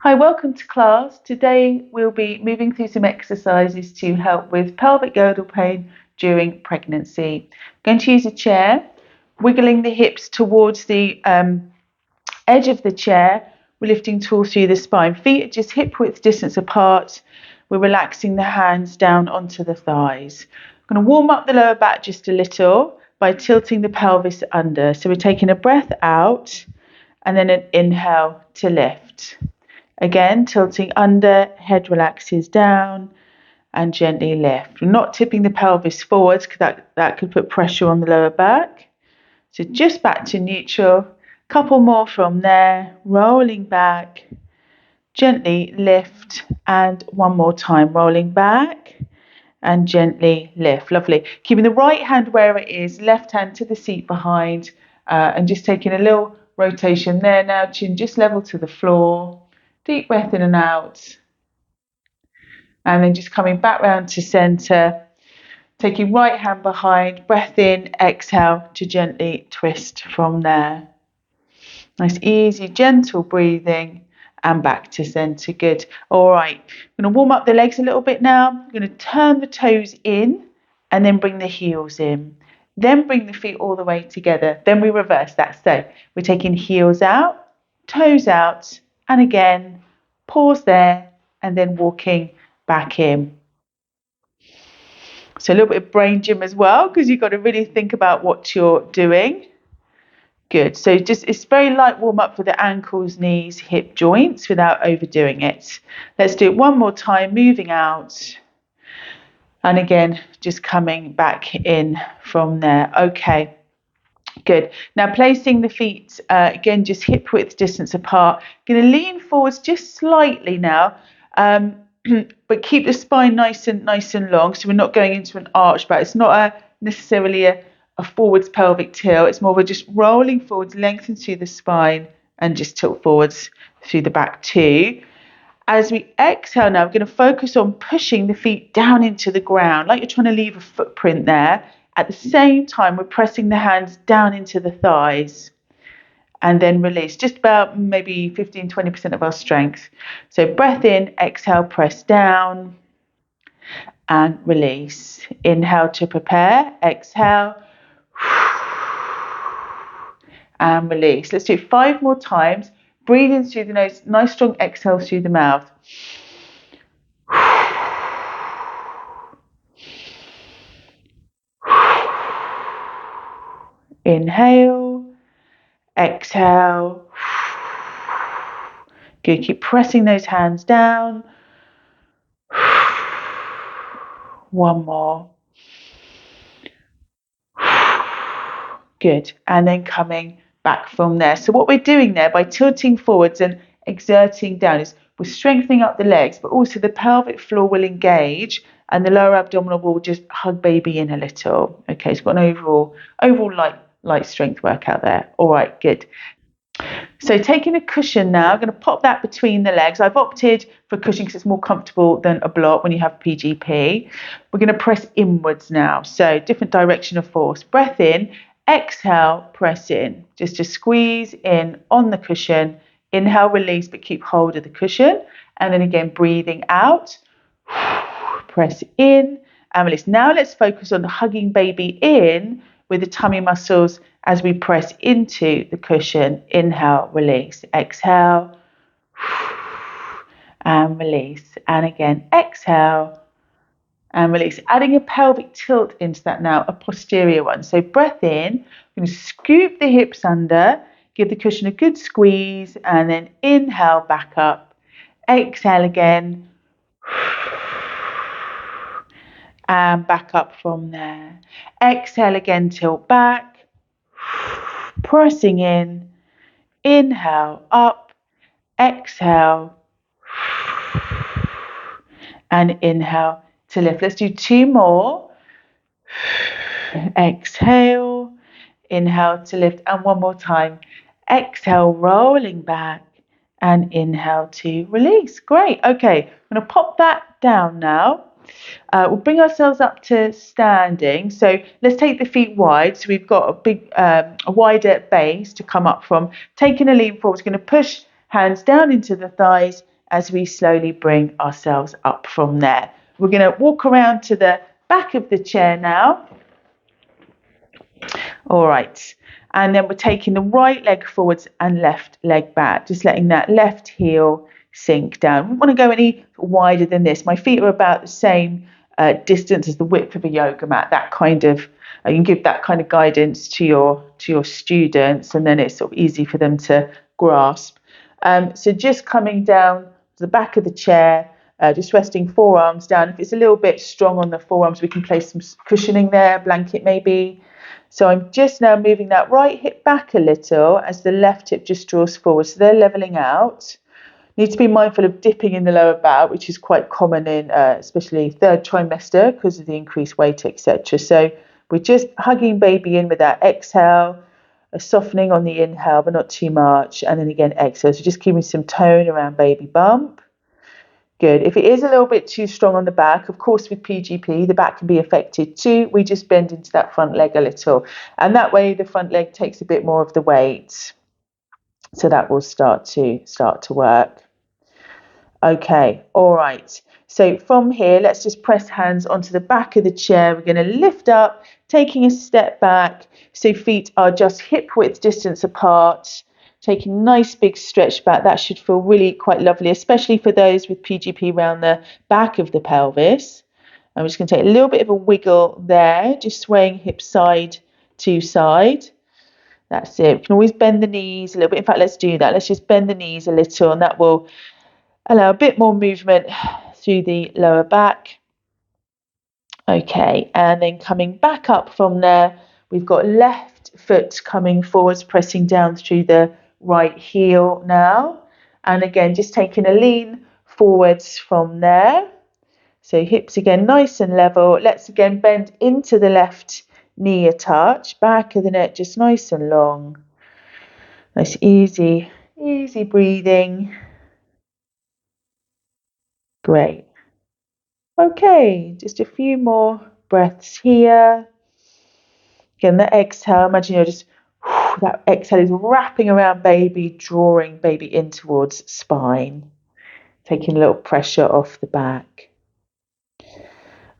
Hi, welcome to class. Today we'll be moving through some exercises to help with pelvic girdle pain during pregnancy. I'm going to use a chair, wiggling the hips towards the edge of the chair. We're lifting tall through the spine. Feet are just hip width distance apart. We're relaxing the hands down onto the thighs. I'm going to warm up the lower back just a little by tilting the pelvis under. So we're taking a breath out and then an inhale to lift. Again, tilting under, head relaxes down and gently lift. We're not tipping the pelvis forwards because that could put pressure on the lower back. So just back to neutral. Couple more from there, rolling back, gently lift, and one more time, rolling back and gently lift. Lovely. Keeping the right hand where it is, left hand to the seat behind, and just taking a little rotation there now, chin just level to the floor. Deep breath in and out. And then just coming back round to centre. Taking right hand behind, breath in, exhale to gently twist from there. Nice, easy, gentle breathing and back to centre. Good. All right. I'm going to warm up the legs a little bit now. I'm going to turn the toes in and then bring the heels in. Then bring the feet all the way together. Then we reverse that. So we're taking heels out, toes out, and again, pause there, and then walking back in. So a little bit of brain gym as well, because you've got to really think about what you're doing. Good. So it's very light warm up for the ankles, knees, hip joints without overdoing it. Let's do it one more time, moving out. And again, just coming back in from there. Okay. Good. Now placing the feet, again, just hip width distance apart. Going to lean forwards just slightly now, but keep the spine nice and long. So we're not going into an arch back. It's not necessarily a forwards pelvic tilt. It's more of a just rolling forwards, lengthen through the spine, and just tilt forwards through the back too. As we exhale now, we're going to focus on pushing the feet down into the ground, like you're trying to leave a footprint there. At the same time, we're pressing the hands down into the thighs and then release, just about maybe 15-20% of our strength. So breath in, exhale, press down and release. Inhale to prepare, exhale and release. Let's do it 5 more times. Breathe in through the nose, nice strong exhale through the mouth. Inhale, exhale. Good, keep pressing those hands down. One more. Good, and then coming back from there. So what we're doing there by tilting forwards and exerting down is we're strengthening up the legs, but also the pelvic floor will engage and the lower abdominal will just hug baby in a little. Okay, so we've got an overall light strength workout there. All right, good. So taking a cushion now, I'm going to pop that between the legs. I've opted for cushion because it's more comfortable than a block when you have PGP. We're going to press inwards now. So different direction of force. Breath in, exhale, press in. Just to squeeze in on the cushion. Inhale, release, but keep hold of the cushion. And then again, breathing out. Press in and release. Now let's focus on hugging baby in with the tummy muscles as we press into the cushion. Inhale, release, exhale, and release. And again, exhale and release. Adding a pelvic tilt into that now, a posterior one. So breath in, we're going to scoop the hips under, give the cushion a good squeeze, and then inhale back up. Exhale again. And back up from there. Exhale again, tilt back. Pressing in. Inhale up. Exhale. And inhale to lift. Let's do 2 more. Exhale. Inhale to lift. And one more time. Exhale, rolling back. And inhale to release. Great. Okay, I'm going to pop that down now. We'll bring ourselves up to standing. So let's take the feet wide. So we've got a big, a wider base to come up from. Taking a lean forward, we're going to push hands down into the thighs as we slowly bring ourselves up from there. We're going to walk around to the back of the chair now. All right. And then we're taking the right leg forwards and left leg back, just letting that left heel sink down. We don't want to go any wider than this. My feet are about the same distance as the width of a yoga mat. That kind of you can give that kind of guidance to your students, and then it's sort of easy for them to grasp. So just coming down to the back of the chair, just resting forearms down. If it's a little bit strong on the forearms, we can place some cushioning there, blanket maybe. So I'm just now moving that right hip back a little as the left hip just draws forward. So they're leveling out. Need to be mindful of dipping in the lower back, which is quite common in especially third trimester because of the increased weight, etc. So we're just hugging baby in with that exhale, a softening on the inhale, but not too much. And then again, exhale. So just keeping some tone around baby bump. Good. If it is a little bit too strong on the back, of course, with PGP, the back can be affected too. We just bend into that front leg a little. And that way, the front leg takes a bit more of the weight. So that will start to work. Okay. All right. So from here, let's just press hands onto the back of the chair. We're going to lift up, taking a step back. So feet are just hip width distance apart. Taking a nice big stretch back. That should feel really quite lovely, especially for those with PGP around the back of the pelvis. I'm just going to take a little bit of a wiggle there, just swaying hip side to side. That's it. We can always bend the knees a little bit. In fact, let's do that. Let's just bend the knees a little, and that will allow a bit more movement through the lower back. Okay, and then coming back up from there, we've got left foot coming forwards, pressing down through the right heel now, and again just taking a lean forwards from there. So hips again nice and level. Let's again bend into the left knee a touch, back of the neck just nice and long. Nice easy breathing. Great. Okay, just a few more breaths here. Again, the exhale, imagine you're just that exhale is wrapping around baby, drawing baby in towards spine, taking a little pressure off the back.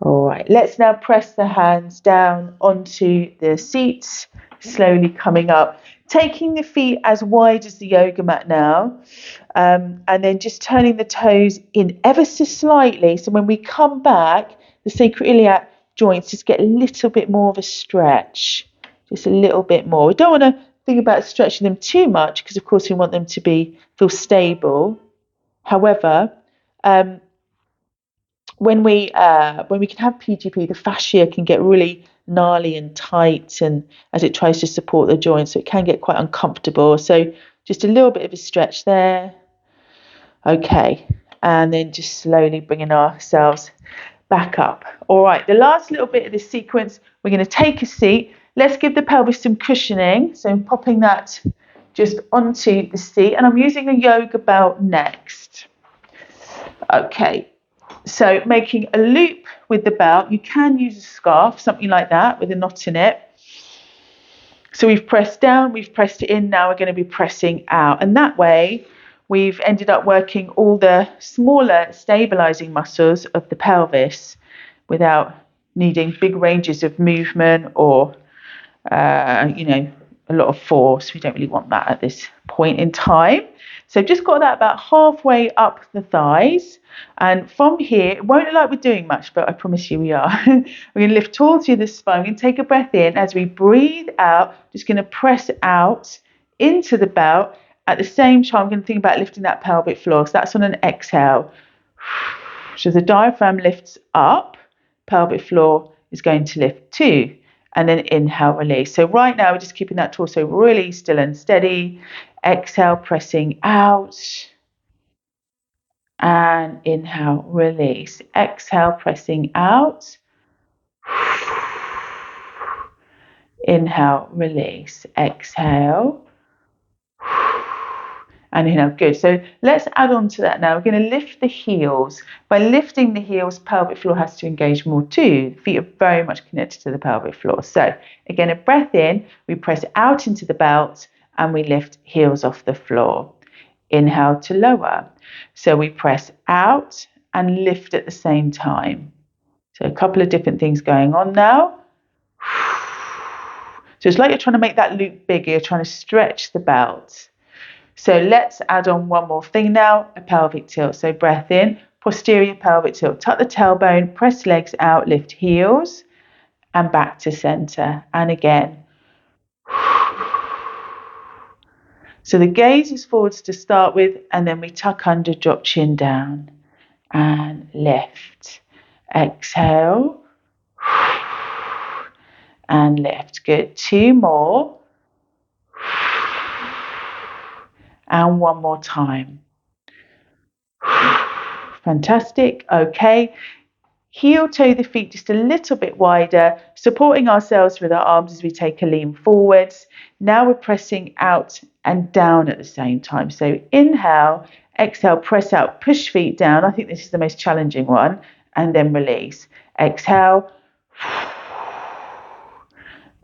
All right, let's now press the hands down onto the seats, slowly coming up, taking the feet as wide as the yoga mat now, and then just turning the toes in ever so slightly. So when we come back, the sacroiliac joints just get a little bit more of a stretch, just a little bit more. We don't want to think about stretching them too much because, of course, we want them to feel stable. However, when we can have PGP, the fascia can get really gnarly and tight, and as it tries to support the joints, so it can get quite uncomfortable. So just a little bit of a stretch there. Okay, and then just slowly bringing ourselves back up. All right, the last little bit of this sequence, we're going to take a seat. Let's give the pelvis some cushioning. So I'm popping that just onto the seat, and I'm using a yoga belt next. Okay. So making a loop with the belt, you can use a scarf, something like that with a knot in it. So we've pressed down, we've pressed it in, now we're going to be pressing out. And that way we've ended up working all the smaller stabilizing muscles of the pelvis without needing big ranges of movement or, a lot of force. We don't really want that at this point in time. So just got that about halfway up the thighs. And from here, it won't look like we're doing much, but I promise you we are. We're going to lift tall through the spine. We're going to take a breath in. As we breathe out, just going to press out into the belt. At the same time, I'm going to think about lifting that pelvic floor. So that's on an exhale. So the diaphragm lifts up, pelvic floor is going to lift too. And then inhale, release. So right now, we're just keeping that torso really still and steady. Exhale, pressing out. And inhale, release. Exhale, pressing out. Inhale, release. Exhale. And inhale. Good. So let's add on to that now. We're going to lift the heels. By lifting the heels, pelvic floor has to engage more too. The feet are very much connected to the pelvic floor. So again, a breath in, we press out into the belt and we lift heels off the floor. Inhale to lower. So we press out and lift at the same time. So a couple of different things going on now. So it's like you're trying to make that loop bigger, you're trying to stretch the belt. So let's add on one more thing now, a pelvic tilt. So breath in, posterior pelvic tilt. Tuck the tailbone, press legs out, lift heels, and back to center. And again. So the gaze is forwards to start with, and then we tuck under, drop chin down, and lift. Exhale. And lift. Good. 2 more. And one more time. Fantastic. Okay. Heel toe the feet just a little bit wider, supporting ourselves with our arms as we take a lean forwards. Now we're pressing out and down at the same time. So inhale, exhale, press out, push feet down. I think this is the most challenging one. And then release. Exhale.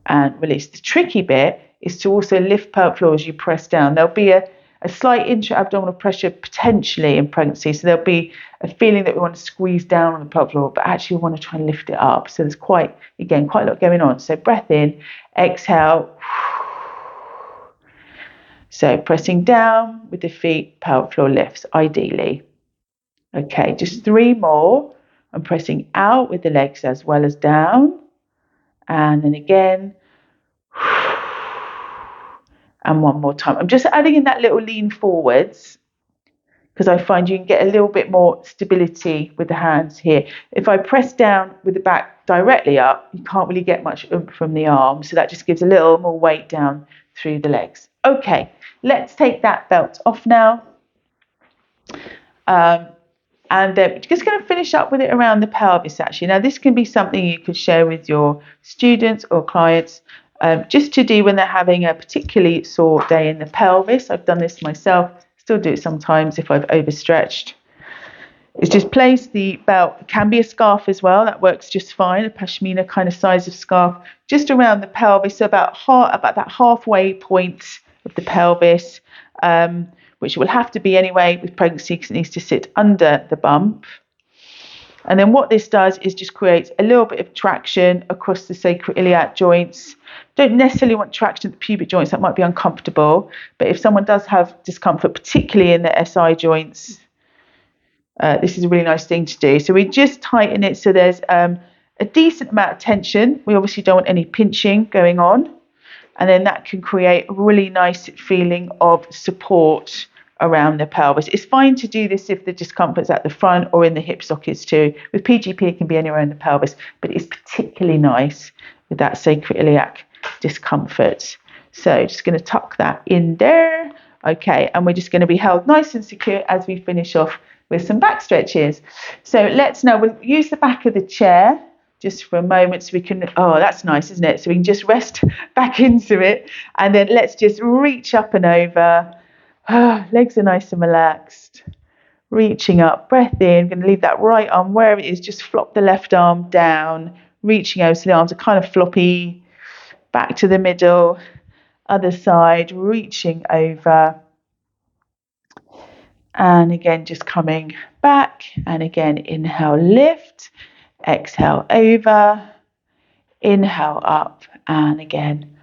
And release. The tricky bit is to also lift pelvic floor as you press down. There'll be a slight intra-abdominal pressure potentially in pregnancy. So there'll be a feeling that we want to squeeze down on the pelvic floor, but actually we want to try and lift it up. So there's quite a lot going on. So breath in, exhale. So pressing down with the feet, pelvic floor lifts, ideally. Okay, just 3 more. I'm pressing out with the legs as well as down. And then again. And one more time. I'm just adding in that little lean forwards because I find you can get a little bit more stability with the hands here. If I press down with the back directly up, you can't really get much oomph from the arms. So that just gives a little more weight down through the legs. Okay, let's take that belt off now. And then we're just going to finish up with it around the pelvis actually. Now this can be something you could share with your students or clients just to do when they're having a particularly sore day in the pelvis. I've done this myself, still do it sometimes if I've overstretched. It's just place the belt, it can be a scarf as well, that works just fine, a pashmina kind of size of scarf, just around the pelvis, so about that halfway point of the pelvis, which will have to be anyway with pregnancy because it needs to sit under the bump. And then what this does is just creates a little bit of traction across the sacroiliac joints. Don't necessarily want traction at the pubic joints, that might be uncomfortable. But if someone does have discomfort, particularly in the SI joints, this is a really nice thing to do. So we just tighten it so there's a decent amount of tension. We obviously don't want any pinching going on. And then that can create a really nice feeling of support around the pelvis. It's fine to do this if the discomfort's at the front or in the hip sockets too. With PGP, it can be anywhere in the pelvis, but it's particularly nice with that sacroiliac discomfort. So just going to tuck that in there. Okay, and we're just going to be held nice and secure as we finish off with some back stretches. So we'll use the back of the chair just for a moment so we can, oh, that's nice, isn't it? So we can just rest back into it. And then let's just reach up and over. Legs are nice and relaxed. Reaching up, breath in. I'm going to leave that right arm where it is. Just flop the left arm down. Reaching over, so the arms are kind of floppy. Back to the middle. Other side, reaching over. And again, just coming back. And again, inhale, lift. Exhale, over. Inhale, up. And again,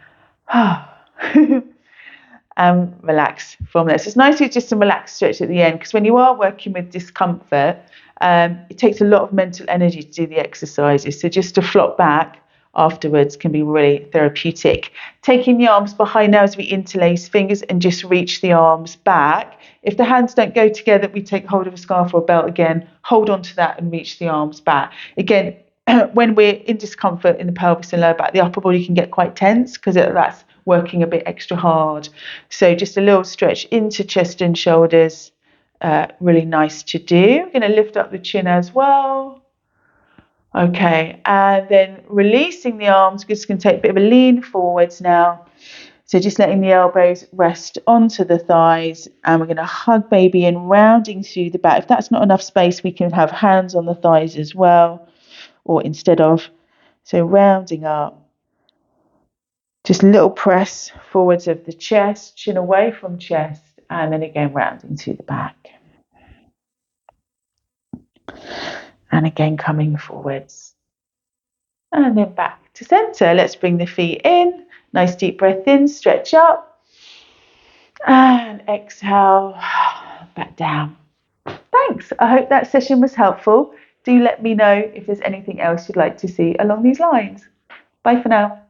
and relax from there. So it's nice to just some relaxed stretch at the end, because when you are working with discomfort, it takes a lot of mental energy to do the exercises. So just to flop back afterwards can be really therapeutic. Taking the arms behind now as we interlace fingers and just reach the arms back. If the hands don't go together, we take hold of a scarf or a belt again, hold on to that and reach the arms back. Again, when we're in discomfort in the pelvis and lower back, the upper body can get quite tense because that's working a bit extra hard. So just a little stretch into chest and shoulders, really nice to do. I'm going to lift up the chin as well. Okay, and then releasing the arms, just going to take a bit of a lean forwards now. So just letting the elbows rest onto the thighs, and we're going to hug baby in, rounding through the back. If that's not enough space, we can have hands on the thighs as well, or instead of. So rounding up. Just a little press forwards of the chest, chin away from chest, and then again rounding to the back. And again, coming forwards. And then back to centre. Let's bring the feet in. Nice deep breath in, stretch up. And exhale, back down. Thanks. I hope that session was helpful. Do let me know if there's anything else you'd like to see along these lines. Bye for now.